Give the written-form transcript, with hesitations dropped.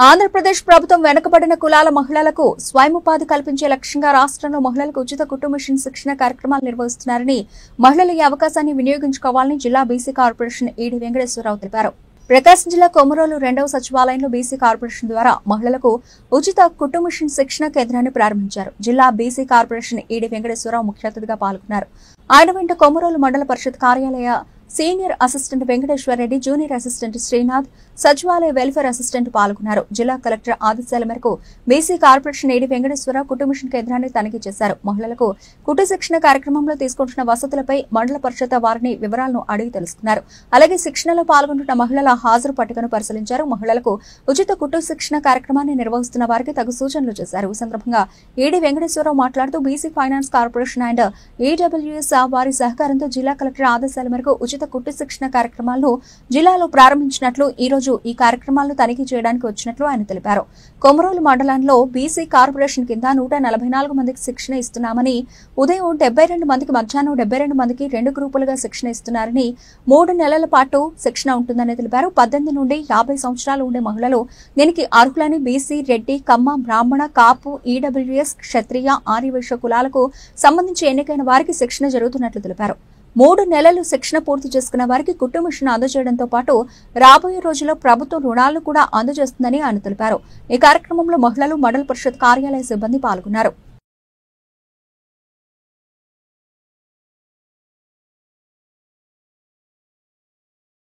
ఆంధ్రప్రదేశ్ ప్రభుత్వం వెనుకబడిన కులాల మహిళలకు స్వయం ఉపాధి కల్పించే లక్ష్యంగా రాష్ట్రంలో మహిళలకు ఉచిత కుటుంబ మిషన్ శిక్షణ కార్యక్రమాలు నిర్వహిస్తున్నారని మహిళలు ఈ అవకాశాన్ని వినియోగించుకోవాలని జిల్లా బీసీ కార్పొరేషన్ ఈడి వెంకటేశ్వరరావు తెలిపారు. ప్రకాశం జిల్లా కొమరోలు 2వ సచివాలయంలో బీసీ కార్పొరేషన్ ద్వారా మహిళలకు ఉచిత కుటుంబ మిషన్ శిక్షణ కేంద్రాన్ని ప్రారంభించారు. జిల్లా బీసీ కార్పొరేషన్ ఈడి వెంకటేశ్వరరావు ముఖ్య అతిథిగా పాల్గొన్నారు. ఆయన వెంట కొమరోలు మండల పరిషత్ కార్యాలయ senior assistant Venkateswara Reddy, junior assistant Srinath, సచివాలయ వెల్ఫేర్ అసిస్టెంట్ పాల్గొన్నారు. జిల్లా కలెక్టర్ ఆదేశాల మేరకు బీసీ కార్పొరేషన్ ఏడి వెంకటేశ్వరరావు కుటుంబ మిషన్ కేంద్రాన్ని తనిఖీ చేశారు. మహిళలకు కుటుంబ శిక్షణ కార్యక్రమంలో తీసుకుంటున్న వసతులపై మండల పరిషత్ వారిని వివరాలను అడిగి తెలుసుకున్నారు. అలాగే శిక్షణలో పాల్గొంటున్న మహిళల హాజరు పట్టికను పరిశీలించారు. మహిళలకు ఉచిత కుటుంబ శిక్షణ కార్యక్రమాన్ని నిర్వహిస్తున్న వారికి తగు సూచనలు చేశారు. ఈ సందర్భంగా ఏడి వెంకటేశ్వరరావు మాట్లాడుతూ BC finance corporation and EWS వారి సహకారంతో జిల్లా కలెక్టర్ ఆదేశాల మేరకు ఉచిత కుట్టు శిక్షణ కార్యక్రమాలను జిల్లాలో ప్రారంభించినట్లు, ఈ రోజు ఈ కార్యక్రమాలను తనిఖీ చేయడానికి వచ్చినట్లు ఆయన తెలిపారు. కొమరోలు మండలంలో బీసీ కార్పొరేషన్ కింద 144 మందికి శిక్షణ ఇస్తున్నామని, ఉదయం 72 మందికి, మధ్యాహ్నం 72 మందికి 2 గ్రూపులుగా శిక్షణ ఇస్తున్నారని, 3 నెలల పాటు శిక్షణ ఉంటుందని తెలిపారు. 18 నుండి 50 సంవత్సరాలు ఉండే మహిళలు దీనికి అర్హులని బీసీ, రెడ్డి, కమ్మ, బ్రాహ్మణ, కాపు, ఈడబ్ల్యూఎస్, క్షత్రియ, ఆర్యవైశ్య కులాలకు సంబంధించి ఎన్నికైన వారికి శిక్షణ జరుగుతున్నట్లు తెలిపారు. 3 నెలలు శిక్షణ పూర్తి చేసుకున్న వారికి కుటుంబ మిషన్ అందజేయడంతో పాటు రాబోయే రోజుల్లో ప్రభుత్వం రుణాలను కూడా అందజేస్తుందని ఆయన తెలిపారు. ఈ కార్యక్రమంలో మహిళలు, మండల పరిషత్ కార్యాలయ సిబ్బంది పాల్గొన్నారు.